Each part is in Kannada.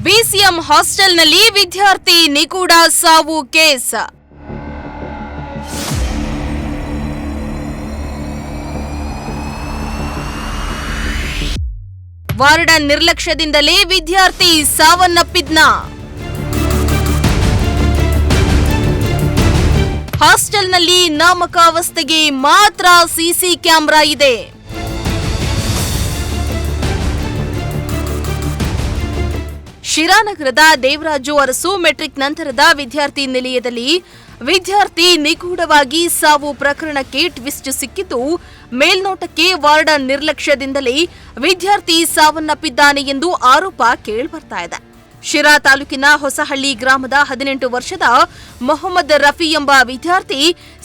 ಬಿಸಿಎಂ ಹಾಸ್ಟೆಲ್ನಲ್ಲಿ ವಿದ್ಯಾರ್ಥಿ ನಿಗೂಢ ಸಾವು ಕೇಸ್. ವಾರ್ಡನ್ ನಿರ್ಲಕ್ಷ್ಯದಿಂದಲೇ ವಿದ್ಯಾರ್ಥಿ ಸಾವನ್ನಪ್ಪಿದ್ನ. ಹಾಸ್ಟೆಲ್ನಲ್ಲಿ ನಾಮಕಾವಸ್ಥೆಗೆ ಮಾತ್ರ ಸಿಸಿ ಕ್ಯಾಮೆರಾ ಇದೆ. ಶಿರಾನಗರದ ದೇವರಾಜು ಅರಸು ಮೆಟ್ರಿಕ್ ನಂತರದ ವಿದ್ಯಾರ್ಥಿ ನಿಲಯದಲ್ಲಿ ವಿದ್ಯಾರ್ಥಿ ನಿಗೂಢವಾಗಿ ಸಾವು ಪ್ರಕರಣಕ್ಕೆ ಟ್ವಿಸ್ಟ್ ಸಿಕ್ಕಿದ್ದು, ಮೇಲ್ನೋಟಕ್ಕೆ ವಾರ್ಡನ್ ನಿರ್ಲಕ್ಷ್ಯದಿಂದಲೇ ವಿದ್ಯಾರ್ಥಿ ಸಾವನ್ನಪ್ಪಿದ್ದಾನೆ ಎಂದು ಆರೋಪ ಕೇಳಿಬರ್ತಾ ಇದೆ. ಶಿರಾ ತಾಲೂಕಿನ ಹೊಸಹಳ್ಳಿ ಗ್ರಾಮದ 18 ವರ್ಷದ ಮೊಹಮ್ಮದ್ ರಫಿ ಎಂಬ ವಿದ್ಯಾರ್ಥಿ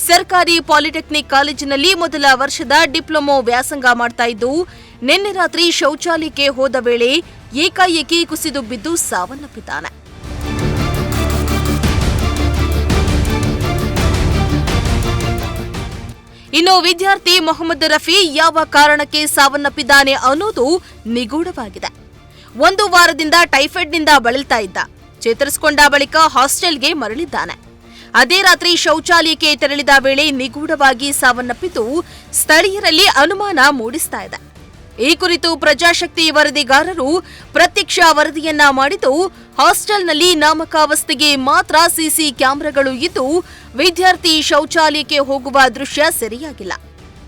ಸರ್ಕಾರಿ ಪಾಲಿಟೆಕ್ನಿಕ್ ಕಾಲೇಜಿನಲ್ಲಿ ಮೊದಲ ವರ್ಷದ ಡಿಪ್ಲೊಮೊ ವ್ಯಾಸಂಗ ಮಾಡ್ತಾ ಇದ್ದು, ನಿನ್ನೆ ರಾತ್ರಿ ಶೌಚಾಲಯಕ್ಕೆ ಹೋದ ವೇಳೆ ಏಕಾಏಕಿ ಕುಸಿದು ಬಿದ್ದು ಸಾವನ್ನಪ್ಪಿದ್ದಾನೆ. ಇನ್ನು ವಿದ್ಯಾರ್ಥಿ ಮೊಹಮ್ಮದ್ ರಫಿ ಯಾವ ಕಾರಣಕ್ಕೆ ಸಾವನ್ನಪ್ಪಿದ್ದಾನೆ ಅನ್ನೋದು ನಿಗೂಢವಾಗಿದೆ. 1 ವಾರದಿಂದ ಟೈಫಾಯ್ಡ್ನಿಂದ ಬಳಲ್ತಾ ಇದ್ದ. ಚೇತರಿಸಿಕೊಂಡ ಬಳಿಕ ಹಾಸ್ಟೆಲ್ಗೆ ಮರಳಿದ್ದಾನೆ. ಅದೇ ರಾತ್ರಿ ಶೌಚಾಲಯಕ್ಕೆ ತೆರಳಿದ ವೇಳೆ ನಿಗೂಢವಾಗಿ ಸಾವನ್ನಪ್ಪಿದ್ದು ಸ್ಥಳೀಯರಲ್ಲಿ ಅನುಮಾನ ಮೂಡಿಸ್ತಾ ಇದೆ. ಈ ಕುರಿತು ಪ್ರಜಾಶಕ್ತಿ ವರದಿಗಾರರು ಪ್ರತ್ಯಕ್ಷ ವರದಿಯನ್ನ ಮಾಡಿದ್ದು, ಹಾಸ್ಟೆಲ್ನಲ್ಲಿ ನಾಮಕಾವಸ್ಥೆಗೆ ಮಾತ್ರ ಸಿಸಿ ಕ್ಯಾಮೆರಾಗಳು ಇದ್ದು ವಿದ್ಯಾರ್ಥಿ ಶೌಚಾಲಯಕ್ಕೆ ಹೋಗುವ ದೃಶ್ಯ ಸರಿಯಾಗಿಲ್ಲ.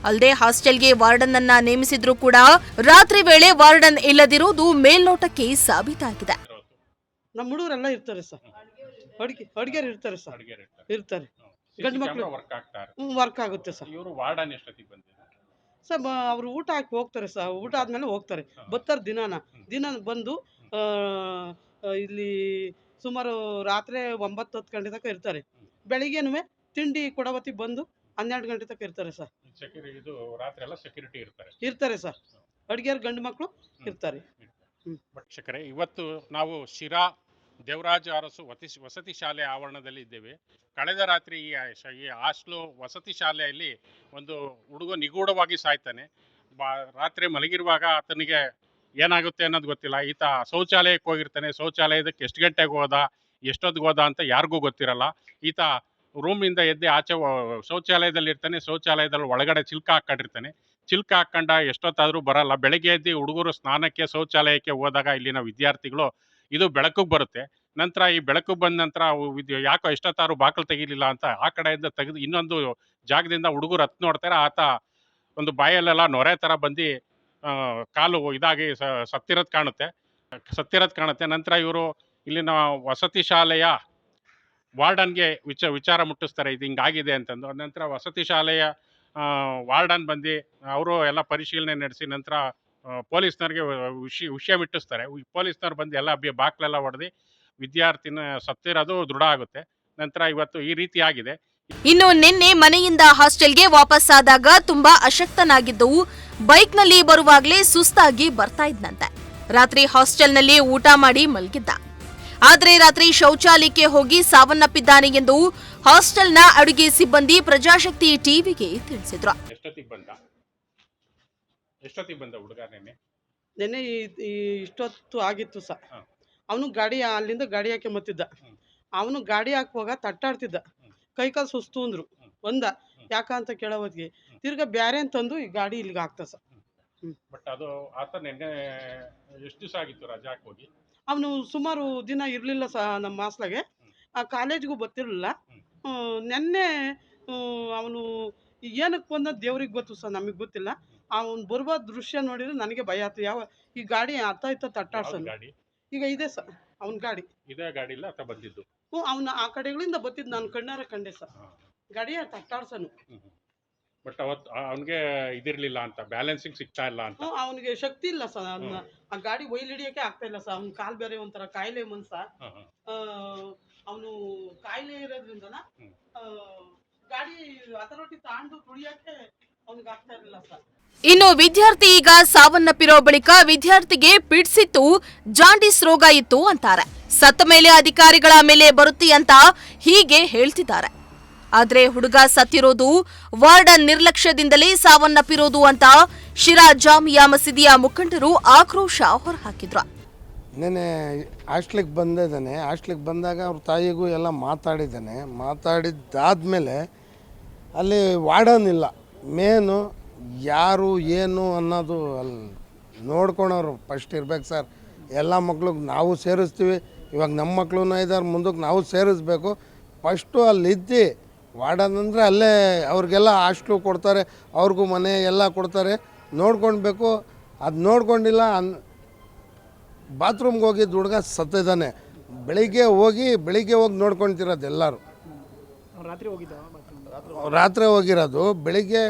ಅಲ್ಲದೆ ಹಾಸ್ಟೆಲ್ಗೆ ವಾರ್ಡನ್ ಅನ್ನ ನೇಮಿಸಿದ್ರೂ ಕೂಡ ರಾತ್ರಿ ವೇಳೆ ವಾರ್ಡನ್ ಇಲ್ಲದಿರುವುದು ಮೇಲ್ನೋಟಕ್ಕೆ ಸಾಬೀತಾಗಿದೆ. ನಮ್ಮ ಹುಡುಗರೆಲ್ಲ ಇರ್ತಾರೆ ಸರ್, ಅಡುಗೆರು ಇರ್ತಾರೆ ಸರ್, ಇರ್ತಾರೆ ಗಂಡು ಮಕ್ಕಳು ವರ್ಕ್ ಆಗುತ್ತೆ ಸರ್. ಇವರು ವಾರ್ಡನ್ ಎಷ್ಟೊತ್ತಿಗೆ ಬಂದಿದ್ದಾರೆ ಸರ್? ಅವರು ಊಟ ಹಾಕಿ ಹೋಗ್ತಾರೆ ಸರ್, ಊಟ ಆದ್ಮೇಲೆ ಹೋಗ್ತಾರೆ, ಬರ್ತಾರೆ ದಿನ ಬಂದು ಇಲ್ಲಿ ಸುಮಾರು ರಾತ್ರಿ 9-10 ಗಂಟೆ ತನಕ ಇರ್ತಾರೆ. ಬೆಳಿಗ್ಗೆನೂ ತಿಂಡಿ ಕೊಡವತ್ತಿ ಬಂದು 12 ಗಂಟೆ ತನಕ ಇರ್ತಾರೆ ಸರ್. ಇದು ರಾತ್ರಿ ಎಲ್ಲ ಸೆಕ್ಯೂರಿಟಿ ಇರ್ತಾರೆ ಸರ್, ಅಡುಗೆಯರು ಗಂಡು ಮಕ್ಕಳು ಇರ್ತಾರೆ. ವೀಕ್ಷಕರೇ, ಇವತ್ತು ನಾವು ಶಿರಾ ದೇವರಾಜ ಅರಸು ವಸತಿ ಶಾಲೆ ಆವರಣದಲ್ಲಿ ಇದ್ದೇವೆ. ಕಳೆದ ರಾತ್ರಿ ಈ ಹಾಸ್ಟೆಲು ವಸತಿ ಶಾಲೆಯಲ್ಲಿ ಒಂದು ಹುಡುಗ ನಿಗೂಢವಾಗಿ ಸಾಯ್ತಾನೆ. ರಾತ್ರಿ ಮಲಗಿರುವಾಗ ಆತನಿಗೆ ಏನಾಗುತ್ತೆ ಅನ್ನೋದು ಗೊತ್ತಿಲ್ಲ. ಈತ ಶೌಚಾಲಯಕ್ಕೆ ಹೋಗಿರ್ತಾನೆ. ಶೌಚಾಲಯದಕ್ಕೆ ಎಷ್ಟು ಗಂಟೆಗೆ ಹೋದ, ಎಷ್ಟೊತ್ತಿಗೆ ಹೋದ ಅಂತ ಯಾರಿಗೂ ಗೊತ್ತಿರಲ್ಲ. ಈತ ರೂಮಿಂದ ಎದ್ದು ಆಚೆ ಶೌಚಾಲಯದಲ್ಲಿ ಇರ್ತಾನೆ. ಶೌಚಾಲಯದಲ್ಲಿ ಒಳಗಡೆ ಚಿಲ್ಕ ಹಾಕೊಂಡಿರ್ತಾನೆ. ಚಿಲ್ಕ ಹಾಕೊಂಡ ಎಷ್ಟೊತ್ತಾದರೂ ಬರಲ್ಲ. ಬೆಳಗ್ಗೆ ಎದ್ದು ಹುಡುಗರು ಸ್ನಾನಕ್ಕೆ ಶೌಚಾಲಯಕ್ಕೆ ಹೋದಾಗ ಇಲ್ಲಿನ ವಿದ್ಯಾರ್ಥಿಗಳು ಇದು ಬೆಳಕಿಗೆ ಬರುತ್ತೆ. ನಂತರ ಈ ಬೆಳಕಿಗೆ ಬಂದ ನಂತರ ಯಾಕೋ ಎಷ್ಟೊತ್ತಾರು ಬಾಗಿಲು ತೆಗಿಲಿಲ್ಲ ಅಂತ ಆ ಕಡೆಯಿಂದ ತೆಗೆದು ಇನ್ನೊಂದು ಜಾಗದಿಂದ ಹುಡುಗರು ಹತ್ತು ನೋಡ್ತಾರೆ. ಆತ ಒಂದು ಬಾಯಲ್ಲೆಲ್ಲ ನೊರೆ ಥರ ಬಂದು ಕಾಲು ಇದಾಗಿ ಸತ್ತಿರೋದು ಕಾಣುತ್ತೆ. ನಂತರ ಇವರು ಇಲ್ಲಿನ ವಸತಿ ಶಾಲೆಯ ವಾರ್ಡನ್ಗೆ ವಿಚಾರ ಮುಟ್ಟಿಸ್ತಾರೆ, ಇದು ಹಿಂಗಾಗಿದೆ ಅಂತಂದು. ನಂತರ ವಸತಿ ಶಾಲೆಯ ವಾರ್ಡನ್ ಬಂದು ಅವರು ಎಲ್ಲ ಪರಿಶೀಲನೆ ನಡೆಸಿ ನಂತರ ಪೊಲೀಸ್ನವ್ರಿಗೆ ವಿಷಯ ಮುಟ್ಟಿಸ್ತಾರೆ. ಪೊಲೀಸ್ನವ್ರು ಬಂದು ಎಲ್ಲ ಬಾಕ್ಲೆಲ್ಲ ಹೊಡೆದು ವಿದ್ಯಾರ್ಥಿನ ಸತ್ತಿರೋದು ದೃಢ ಆಗುತ್ತೆ. ನಂತರ ಇವತ್ತು ಈ ರೀತಿ ಆಗಿದೆ. ಇನ್ನು ನಿನ್ನೆ ಮನೆಯಿಂದ ಹಾಸ್ಟೆಲ್ಗೆ ವಾಪಸ್ಸಾದಾಗ ತುಂಬಾ ಅಶಕ್ತನಾಗಿದ್ದು, ಬೈಕ್ನಲ್ಲಿ ಬರುವಾಗಲೇ ಸುಸ್ತಾಗಿ ಬರ್ತಾ ಇದ್ನಂತೆ. ರಾತ್ರಿ ಹಾಸ್ಟೆಲ್ನಲ್ಲಿ ಊಟ ಮಾಡಿ ಮಲಗಿದ್ದ. ಆದರೆ ರಾತ್ರಿ ಶೌಚಾಲಯಕ್ಕೆ ಹೋಗಿ ಸಾವನ್ನಪ್ಪಿದ್ದಾನೆ ಎಂದು ಹಾಸ್ಟೆಲ್ನ ಅಡುಗೆ ಸಿಬ್ಬಂದಿ ಪ್ರಜಾಶಕ್ತಿ ಟಿವಿಗೆ ತಿಳಿಸಿದ್ರು. ಎಷ್ಟೊತ್ತಿಗೆ ಬಂದ ಹುಡುಗ? ನೆನ್ನೆ ಇಷ್ಟೊತ್ತು ಆಗಿತ್ತು ಸರ್. ಅವನು ಅಲ್ಲಿಂದ ಗಾಡಿ ಹಾಕಿ ಮತ್ತಿದ್ದ. ಅವನು ಗಾಡಿ ಹಾಕುವಾಗ ತಟ್ಟಾಡ್ತಿದ್ದ. ಕೈಕಾಲು ಸುಸ್ತು ಅಂದ್ರು. ಯಾಕಂತ ಕೇಳೋವತ್ತಿಗೆ ತಿರ್ಗಾ ಬ್ಯಾರೆ ಅಂತಂದು ಈ ಗಾಡಿ ಇಲ್ಲಿಗೆ ಹಾಕ್ತ ಸರ್. ಬಟ್ ಅದು ಆತ ನೆನ್ನೆ ಎಷ್ಟು ದಿವಸ ಆಗಿತ್ತು ರಜಾ ಹೋಗಿ? ಅವನು ಸುಮಾರು ದಿನ ಇರಲಿಲ್ಲ ಸಹ ನಮ್ಮ ಹಾಸ್ಟೆಲ್ಗೆ. ಆ ಕಾಲೇಜ್ಗೂ ಬರ್ತಿರ್ಲಿಲ್ಲ. ನೆನ್ನೆ ಅವನು ಏನಕ್ಕೆ ಬಂದ ದೇವ್ರಿಗೆ ಗೊತ್ತು ಸರ್, ನಮಗೆ ಗೊತ್ತಿಲ್ಲ. ಅವನು ಬರುವ ದೃಶ್ಯ ನೋಡಿದ್ರೆ ನನಗೆ ಭಯ ಆಯ್ತು. ಈ ಗಾಡಿ ಅರ್ಥ ತಟ್ಟಾಡ್ಸೋದು ಈಗ ಇದೆ ಸರ್. ಅವನ ಗಾಡಿ ಇದೇ ಗಾಡಿ ಇಲ್ಲ ಆತ ಬಂದಿದ್ದು? ಅವನ ಆ ಕಡೆಗಳಿಂದ ಬತ್ತಿದ್ದು ನಾನು ಕಣ್ಣಾರ ಕಂಡೆ ಸರ್. ಗಾಡಿ ತಟ್ಟಾಡ್ಸನು. ಬಟ್ ಅವತ್ತು ಅವನಿಗೆ ಇದಿರ್ಲಿಲ್ಲ ಅಂತ, ಬ್ಯಾಲೆನ್ಸಿಂಗ್ ಸಿಗ್ತಾ ಇಲ್ಲ ಅಂತ. ಅವನಿಗೆ ಶಕ್ತಿ ಇಲ್ಲ ಸರ್. ಆ ಗಾಡಿ ಒಯ್ಲು ಹಿಡಿಯೋಕೆ ಆಗ್ತಾ ಇಲ್ಲ ಸರ್. ಅವ್ನ ಕಾಲ್ ಬೇರೆ ಒಂಥರ ಕಾಯಿಲೆ ಮನ್ಸ. ಅವನು ಕಾಯಿಲೆ ಇರೋದ್ರಿಂದ ಗಾಡಿ ಅಥಾರಿಟಿ ತಾಂಡು ತುಳಿಯಕ್ಕೆ ಅವನಿಗೆ ಆಗ್ತಾ ಇರಲಿಲ್ಲ ಸರ್. ಇನ್ನು ವಿದ್ಯಾರ್ಥಿ ಈಗ ಸಾವನ್ನಪ್ಪಿರೋ ಬಳಿಕ ವಿದ್ಯಾರ್ಥಿಗೆ ಪಿಡ್ಸಿತ್ತು, ಜಾಂಡಿಸ್ ರೋಗ ಇತ್ತು ಅಂತಾರೆ. ಸತ್ತ ಮೇಲೆ ಅಧಿಕಾರಿಗಳ ಮೇಲೆ ಬರುತ್ತೆ ಅಂತ ಹೀಗೆ ಹೇಳ್ತಿದ್ದಾರೆ. ಆದ್ರೆ ಹುಡುಗ ಸತ್ತಿರೋದು ವಾರ್ಡನ್ ನಿರ್ಲಕ್ಷ್ಯದಿಂದಲೇ ಸಾವನ್ನಪ್ಪಿರೋದು ಅಂತ ಶಿರಾ ಜಾಮಿಯಾ ಮಸೀದಿಯ ಮುಖಂಡರು ಆಕ್ರೋಶ ಹೊರಹಾಕಿದ್ರು. ನೆನೆ ಹಾಸ್ಟ್ಲಿಗೆ ಬಂದಿದ್ದಾನೆ. ಹಾಸ್ಟ್ಲಿಗೆ ಬಂದಾಗ ಅವ್ರ ತಾಯಿಗೂ ಎಲ್ಲ ಮಾತಾಡಿದ್ದಾನೆ. ಮಾತಾಡಿದ್ದಾದಮೇಲೆ ಅಲ್ಲಿ ವಾರ್ಡನ್ ಇಲ್ಲ. ಮೇನು ಯಾರು ಏನು ಅನ್ನೋದು ಅಲ್ಲಿ ನೋಡ್ಕೊಳೋರು ಫಸ್ಟ್ ಇರ್ಬೇಕು ಸರ್. ಎಲ್ಲ ಮಕ್ಳಿಗೆ ನಾವು ಸೇರಿಸ್ತೀವಿ, ಇವಾಗ ನಮ್ಮ ಮಕ್ಕಳು ಇದ್ದಾರೆ, ಮುಂದಕ್ಕೆ ನಾವು ಸೇರಿಸ್ಬೇಕು. ಫಸ್ಟು ಅಲ್ಲಿದ್ದು ವಾರ್ಡನ್ ಅಂದರೆ ಅಲ್ಲೇ ಅವ್ರಿಗೆಲ್ಲ ಹಾಸ್ಟ್ಲು ಕೊಡ್ತಾರೆ, ಅವ್ರಿಗೂ ಮನೆ ಎಲ್ಲ ಕೊಡ್ತಾರೆ, ನೋಡ್ಕೊಳ್ಬೇಕು. ಅದು ನೋಡ್ಕೊಂಡಿಲ್ಲ. ಬಾತ್ರೂಮ್ಗೆ ಹೋಗಿದ್ದು ಹುಡುಗ ಸತ್ತಿದ್ದಾನೆ. ಬೆಳಿಗ್ಗೆ ಹೋಗಿ ನೋಡ್ಕೊಳ್ತಿರೋದು ಎಲ್ಲರೂ. ರಾತ್ರಿ ಹೋಗಿರೋದು, ಬೆಳಿಗ್ಗೆ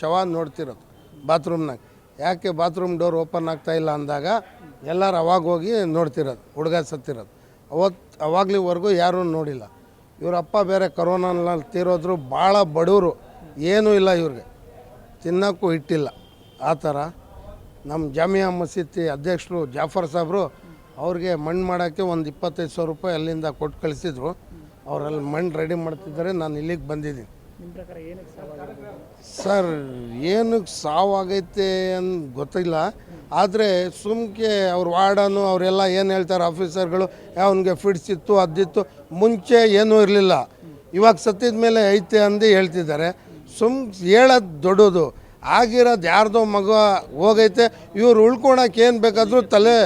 ಶವ ನೋಡ್ತಿರೋದು ಬಾತ್ರೂಮ್ನಾಗ. ಯಾಕೆ ಬಾತ್ರೂಮ್ ಡೋರ್ ಓಪನ್ ಆಗ್ತಾಯಿಲ್ಲ ಅಂದಾಗ ಎಲ್ಲರೂ ಅವಾಗ ಹೋಗಿ ನೋಡ್ತಿರೋದು ಹುಡುಗ ಸತ್ತಿರೋದು. ಅವಾಗ್ಲಿವರೆಗೂ ಯಾರೂ ನೋಡಿಲ್ಲ. ಇವ್ರ ಅಪ್ಪ ಬೇರೆ ಕರೋನಲ್ಲಿ ತೀರೋದ್ರು. ಭಾಳ ಬಡವರು, ಏನೂ ಇಲ್ಲ ಇವ್ರಿಗೆ, ತಿನ್ನೋಕ್ಕೂ ಇಟ್ಟಿಲ್ಲ. ಆ ಥರ ನಮ್ಮ ಜಾಮಿಯಾ ಮಸೀದಿ ಅಧ್ಯಕ್ಷರು ಜಾಫರ್ ಸಾಬ್ರು ಅವ್ರಿಗೆ ಮಣ್ಣು ಮಾಡೋಕ್ಕೆ ಒಂದು 25,000 ರೂಪಾಯಿ ಅಲ್ಲಿಂದ ಕೊಟ್ಟು ಕಳಿಸಿದ್ರು. ಅವರಲ್ಲಿ ಮಣ್ಣು ರೆಡಿ ಮಾಡ್ತಿದ್ದಾರೆ. ನಾನು ಇಲ್ಲಿಗೆ ಬಂದಿದ್ದೀನಿ. ಸರ್ ಏನಕ್ಕೆ ಸಾವಾಗೈತೆ ಅಂತ ಗೊತ್ತಿಲ್ಲ. ಆದರೆ ಸುಮ್ಕೆ ಅವ್ರ ವಾರ್ಡನು ಅವರೆಲ್ಲ ಏನು ಹೇಳ್ತಾರೆ ಆಫೀಸರ್ಗಳು, ಅವನಿಗೆ ಫಿಟ್ಸ್ ಇತ್ತು ಅದಿತ್ತು. ಮುಂಚೆ ಏನೂ ಇರಲಿಲ್ಲ, ಇವಾಗ ಸತ್ತಿದ ಮೇಲೆ ಐತೆ ಅಂದು ಹೇಳ್ತಿದ್ದಾರೆ. ಹೇಳೋದು ದೊಡ್ಡದು. ಆಗಿರೋದು ಯಾರ್ದೋ ಮಗ ಹೋಗೈತೆ, ಇವ್ರು ಉಳ್ಕೊಳಕ್ಕೆ ಏನು ಬೇಕಾದರೂ ತಲೆ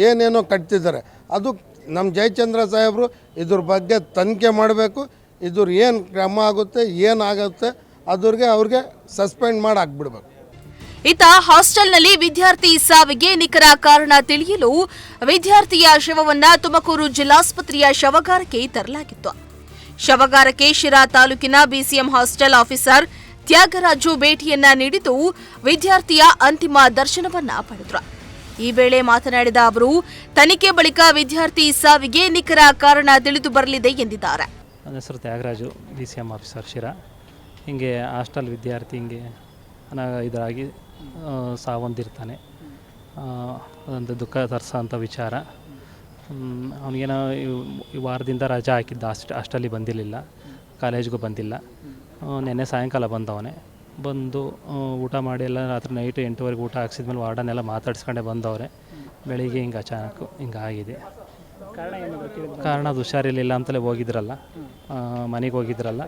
ಏನೇನೋ ಕಟ್ತಿದ್ದಾರೆ. ಅದು ನಮ್ಮ ಜಯಚಂದ್ರ ಸಾಹೇಬರು ಇದ್ರ ಬಗ್ಗೆ ತನಿಖೆ ಮಾಡಬೇಕು. ಇದ್ರ ಏನು ಕ್ರಮ ಆಗುತ್ತೆ, ಏನಾಗುತ್ತೆ ಅವ್ರಿಗೆ ಸಸ್ಪೆಂಡ್ ಮಾಡಿ ಹಾಕ್ಬಿಡ್ಬೇಕು. ಇತ್ತ ಹಾಸ್ಟೆಲ್ನಲ್ಲಿ ವಿದ್ಯಾರ್ಥಿ ಸಾವಿಗೆ ನಿಖರ ಕಾರಣ ತಿಳಿಯಲು ವಿದ್ಯಾರ್ಥಿಯ ಶವವನ್ನ ತುಮಕೂರು ಜಿಲ್ಲಾಸ್ಪತ್ರೆಯ ಶವಗಾರಕ್ಕೆ ತರಲಾಗಿತ್ತು. ಶವಗಾರಕ್ಕೆ ಶಿರಾ ತಾಲೂಕಿನ ಬಿಸಿಎಂ ಹಾಸ್ಟೆಲ್ ಆಫೀಸರ್ ತ್ಯಾಗರಾಜು ಭೇಟಿಯನ್ನ ನೀಡಿದ್ದು ವಿದ್ಯಾರ್ಥಿಯ ಅಂತಿಮ ದರ್ಶನವನ್ನ ಪಡೆದರು. ಈ ವೇಳೆ ಮಾತನಾಡಿದ ಅವರು, ತನಿಖೆ ಬಳಿಕ ವಿದ್ಯಾರ್ಥಿ ಸಾವಿಗೆ ನಿಖರ ಕಾರಣ ತಿಳಿದು ಬರಲಿದೆ ಎಂದಿದ್ದಾರೆ. ನನ್ನ ಹೆಸರು ತ್ಯಾಗರಾಜು, ಬಿಸಿಎಂ ಆಫೀಸರ್ ಶಿರಾ. ಹಿಂಗೆ ಹಾಸ್ಟೆಲ್ ವಿದ್ಯಾರ್ಥಿ ಹಿಂಗೆ ಇದರಾಗಿ ಸಾವೊಂದಿರ್ತಾನೆ. ಒಂದು ದುಃಖ ತರಿಸೋಂಥ ವಿಚಾರ. ಅವನಿಗೇನೋ ಈ ವಾರದಿಂದ ರಜೆ ಹಾಕಿದ್ದ, ಹಾಸ್ಟೆಲಿಗೆ ಬಂದಿರಲಿಲ್ಲ, ಕಾಲೇಜ್ಗೂ ಬಂದಿಲ್ಲ. ನೆನ್ನೆ ಸಾಯಂಕಾಲ ಬಂದು ಊಟ ಮಾಡಿ ಎಲ್ಲ ರಾತ್ರಿ ನೈಟು 8 ಊಟ ಹಾಕ್ಸಿದ್ಮೇಲೆ ವಾರ್ಡನ್ನೆಲ್ಲ ಮಾತಾಡ್ಸ್ಕೊಂಡೆ ಬಂದವ್ರೆ. ಬೆಳಿಗ್ಗೆ ಹಿಂಗೆ ಅಚಾನಕ್ ಹಿಂಗಾಗಿದೆ. ಕಾರಣ ಅದು ಹುಷಾರಿರಲಿಲ್ಲ ಅಂತಲೇ ಹೋಗಿದ್ರಲ್ಲ, ಮನೆಗೆ ಹೋಗಿದ್ರಲ್ಲ,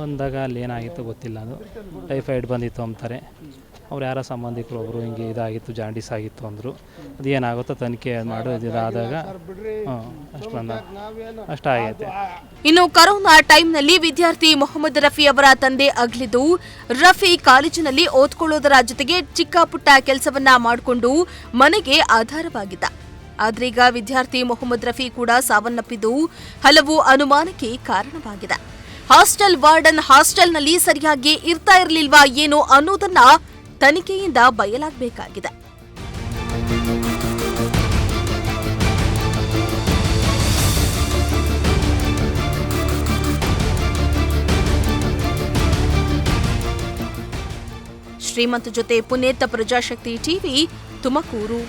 ಬಂದಾಗ ಅಲ್ಲಿ ಏನಾಗಿತ್ತು ಗೊತ್ತಿಲ್ಲ. ಅದು ಟೈಫಾಯ್ಡ್ ಬಂದಿತ್ತು ಅಂತಾರೆ. ಅವ್ರು ಯಾರೋ ಸಂಬಂಧಿಕರು ಒಬ್ಬರು ಹಿಂಗೆ ಇದಾಗಿತ್ತು, ಜಾಂಡೀಸ್ ಆಗಿತ್ತು ಅಂದರು. ಅದು ಏನಾಗುತ್ತೋ ತನಿಖೆ ಮಾಡೋದಾದಾಗ ಅಷ್ಟಾಗೈತೆ. ಇನ್ನು ಕರೋನಾ ಟೈಮ್ನಲ್ಲಿ ವಿದ್ಯಾರ್ಥಿ ಮೊಹಮ್ಮದ್ ರಫಿ ಅವರ ತಂದೆ ಅಗಲಿದ್ದು, ರಫಿ ಕಾಲೇಜಿನಲ್ಲಿ ಓದ್ಕೊಳ್ಳೋದರ ಜೊತೆಗೆ ಚಿಕ್ಕ ಪುಟ್ಟ ಕೆಲಸವನ್ನ ಮಾಡಿಕೊಂಡು ಮನೆಗೆ ಆಧಾರವಾಗಿದ್ದ. ಆದ್ರೀಗ ವಿದ್ಯಾರ್ಥಿ ಮೊಹಮ್ಮದ್ ರಫಿ ಕೂಡ ಸಾವನ್ನಪ್ಪಿದ್ದು ಹಲವು ಅನುಮಾನಕ್ಕೆ ಕಾರಣವಾಗಿದೆ. ಹಾಸ್ಟೆಲ್ ವಾರ್ಡನ್ ಹಾಸ್ಟೆಲ್ನಲ್ಲಿ ಸರಿಯಾಗಿ ಇರ್ತಾ ಇರಲಿಲ್ವಾ ಏನೋ ಅನ್ನೋದನ್ನ ತನಿಖೆಯಿಂದ ಬಯಲಾಗಬೇಕಾಗಿದೆ. ಶ್ರೀಮಂತ ಜೊತೆ ಪುನೇತ್, ಪ್ರಜಾಶಕ್ತಿ ಟಿವಿ, ತುಮಕೂರು.